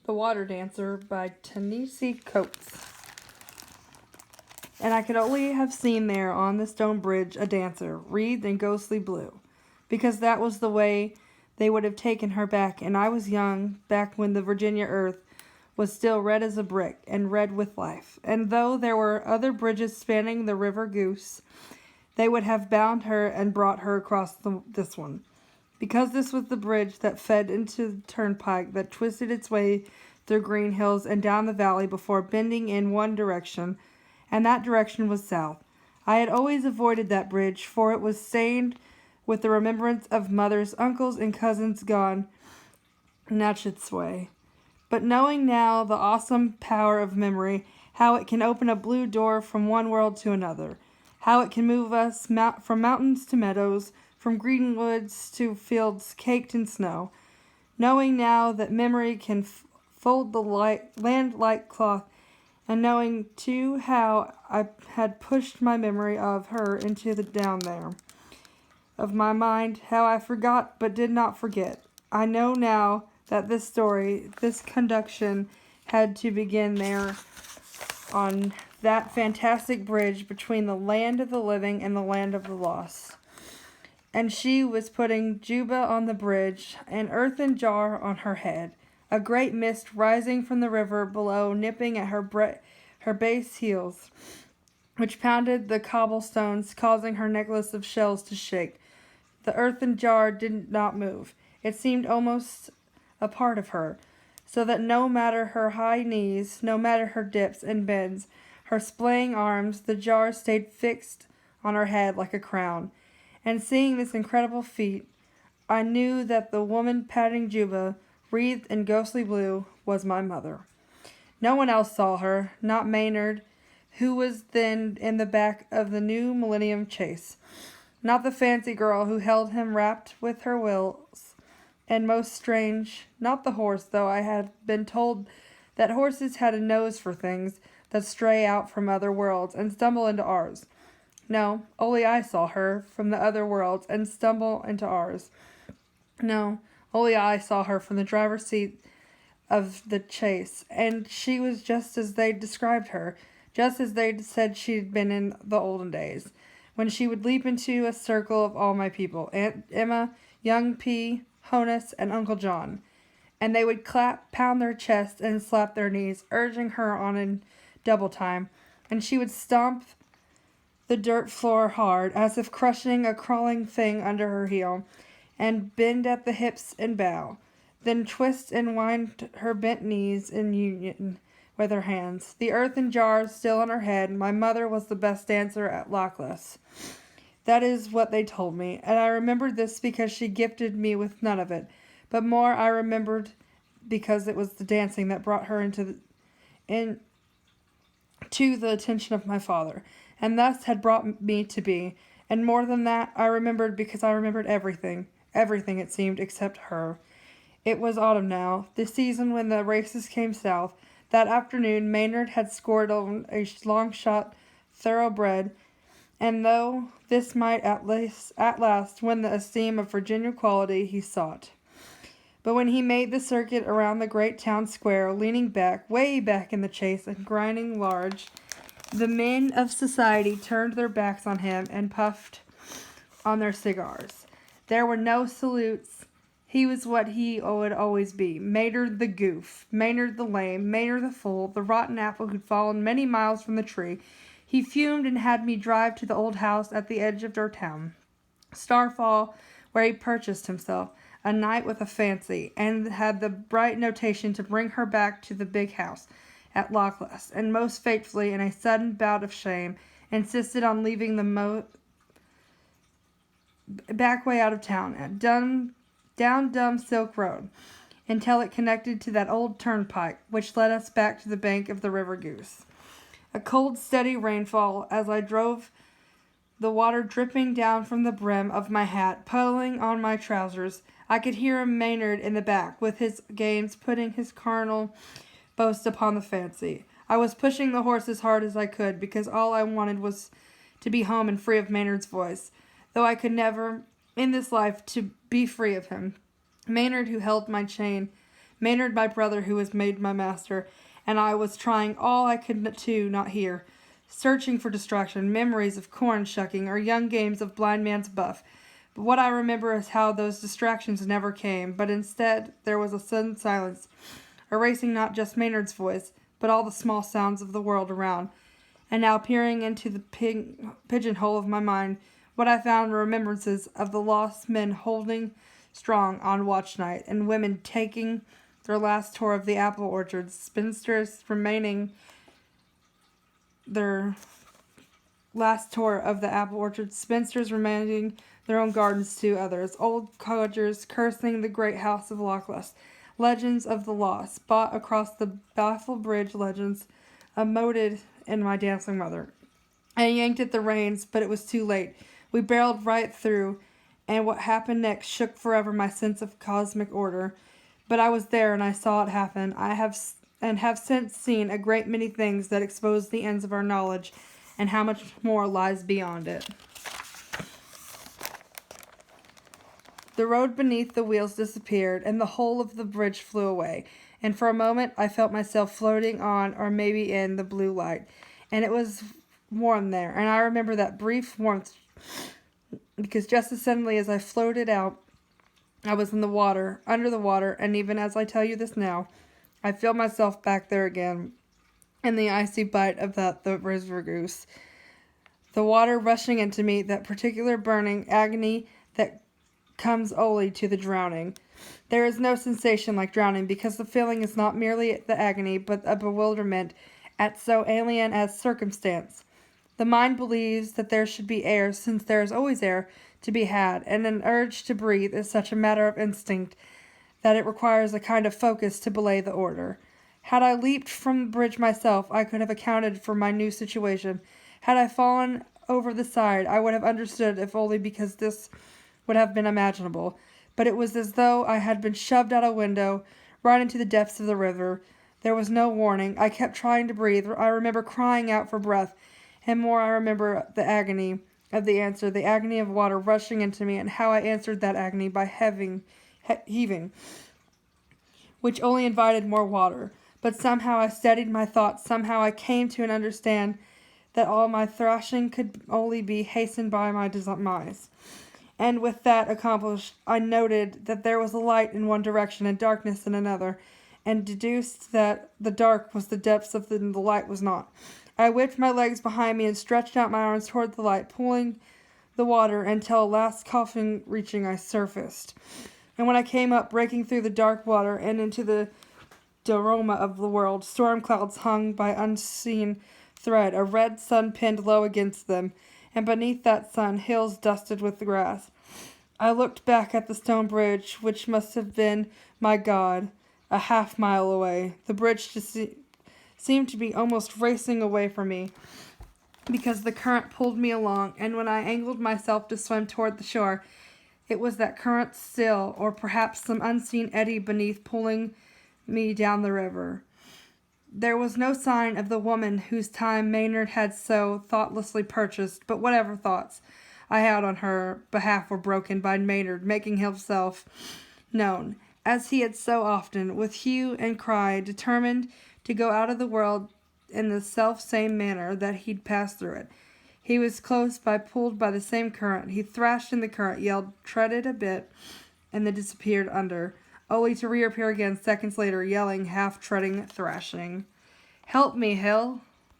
The Water Dancer by Ta-Nehisi Coates. And I could only have seen there on the stone bridge a dancer, wreathed in ghostly blue, because that was the way they would have taken her back, and I was young, back when the Virginia earth was still red as a brick, and red with life. And though there were other bridges spanning the River Goose, they would have bound her and brought her across this one. Because this was the bridge that fed into the turnpike that twisted its way through green hills and down the valley before bending in one direction, and that direction was south. I had always avoided that bridge, for it was stained with the remembrance of mothers, uncles, and cousins gone Natchez way. But knowing now the awesome power of memory, how it can open a blue door from one world to another, how it can move us from mountains to meadows, from green woods to fields caked in snow. Knowing now that memory can fold the land like cloth, and knowing too how I had pushed my memory of her into the down there of my mind, how I forgot but did not forget. I know now that this story, this conduction, had to begin there on that fantastic bridge between the land of the living and the land of the lost. And she was putting Juba on the bridge, an earthen jar on her head, a great mist rising from the river below, nipping at her base heels, which pounded the cobblestones, causing her necklace of shells to shake. The earthen jar did not move. It seemed almost a part of her, so that no matter her high knees, no matter her dips and bends, her splaying arms, the jar stayed fixed on her head like a crown. And seeing this incredible feat, I knew that the woman patting Juba, wreathed in ghostly blue, was my mother. No one else saw her, not Maynard, who was then in the back of the new Millennium Chase, not the fancy girl who held him wrapped with her wills, and most strange, not the horse, though I had been told that horses had a nose for things that stray out from other worlds and stumble into ours. No, only I saw her from the other worlds and stumble into ours. No, only I saw her from the driver's seat of the chase, and she was just as they described her, just as they said she'd been in the olden days, when she would leap into a circle of all my people, Aunt Emma, young P, Honus, and Uncle John, and they would pound their chests, and slap their knees, urging her on in double time, and she would stomp the dirt floor hard, as if crushing a crawling thing under her heel, and bend at the hips and bow, then twist and wind her bent knees in union with her hands. The earthen jar still on her head, my mother was the best dancer at Lochless. That is what they told me, and I remembered this because she gifted me with none of it, but more I remembered because it was the dancing that brought her to the attention of my father, and thus had brought me to be. And more than that, I remembered because I remembered everything, it seemed, except her. It was autumn now, the season when the races came south. That afternoon Maynard had scored on a long-shot thoroughbred, and though this might at last win the esteem of Virginia quality he sought. But when he made the circuit around the great town square, leaning back, way back in the chase, and grinding large, the men of society turned their backs on him and puffed on their cigars. There were no salutes. He was what he would always be, Maynard the goof, Maynard the lame, Maynard the fool, the rotten apple who'd fallen many miles from the tree. He fumed and had me drive to the old house at the edge of our town, Starfall, where he purchased himself a night with a fancy, and had the bright notation to bring her back to the big house at Lochless, and most faithfully, in a sudden bout of shame, insisted on leaving the back way out of town, down Dumb Silk Road, until it connected to that old turnpike, which led us back to the bank of the River Goose. A cold, steady rainfall, as I drove, the water dripping down from the brim of my hat, puddling on my trousers. I could hear Maynard in the back, with his games, putting his carnal boast upon the fancy. I was pushing the horse as hard as I could, because all I wanted was to be home and free of Maynard's voice, though I could never, in this life, to be free of him. Maynard, who held my chain, Maynard, my brother, who was made my master, and I was trying all I could to not hear, searching for distraction, memories of corn shucking, or young games of blind man's buff. But what I remember is how those distractions never came, but instead there was a sudden silence, erasing not just Maynard's voice, but all the small sounds of the world around. And now, peering into the pigeonhole of my mind, what I found were remembrances of the lost men holding strong on watch night, and women taking their last tour of the apple orchards, spinsters remaining their last tour of the apple orchards, spinsters remaining their own gardens to others, old codgers cursing the great house of Lochless, legends of the lost, bought across the baffled bridge, legends emoted in my dancing mother. I yanked at the reins, but it was too late. We barreled right through, and what happened next shook forever my sense of cosmic order. But I was there, and I saw it happen. I have since seen a great many things that expose the ends of our knowledge, and how much more lies beyond it. The road beneath the wheels disappeared, and the whole of the bridge flew away. And for a moment I felt myself floating on, or maybe in, the blue light. And it was warm there, and I remember that brief warmth, because just as suddenly as I floated out, I was in the water, under the water, and even as I tell you this now, I feel myself back there again, in the icy bite of the river goose. The water rushing into me, that particular burning agony that comes only to the drowning. There is no sensation like drowning, because the feeling is not merely the agony, but a bewilderment at so alien as circumstance. The mind believes that there should be air, since there is always air to be had, and an urge to breathe is such a matter of instinct that it requires a kind of focus to belay the order. Had I leaped from the bridge myself, I could have accounted for my new situation. Had I fallen over the side, I would have understood, if only because this would have been imaginable. But it was as though I had been shoved out a window, right into the depths of the river. There was no warning. I kept trying to breathe. I remember crying out for breath, and more I remember the agony of the answer, the agony of water rushing into me, and how I answered that agony by heaving, which only invited more water. But somehow I steadied my thoughts. Somehow I came to understand that all my thrashing could only be hastened by my demise. And with that accomplished, I noted that there was a light in one direction and darkness in another, and deduced that the dark was the depths of the light was not. I whipped my legs behind me and stretched out my arms toward the light, pulling the water until, last coughing reaching, I surfaced. And when I came up, breaking through the dark water and into the diorama of the world, storm clouds hung by unseen thread, a red sun pinned low against them, and beneath that sun, hills dusted with the grass. I looked back at the stone bridge, which must have been, my God, a half-mile away. The bridge seemed to be almost racing away from me, because the current pulled me along, and when I angled myself to swim toward the shore, it was that current still, or perhaps some unseen eddy beneath pulling me down the river. There was no sign of the woman whose time Maynard had so thoughtlessly purchased, but whatever thoughts I had on her behalf were broken by Maynard making himself known, as he had so often, with hue and cry, determined to go out of the world in the self-same manner that he'd passed through it. He was close by, pulled by the same current. He thrashed in the current, yelled, treaded a bit, and then disappeared under, only to reappear again seconds later, yelling, half-treading, thrashing. "Help me, Hill!"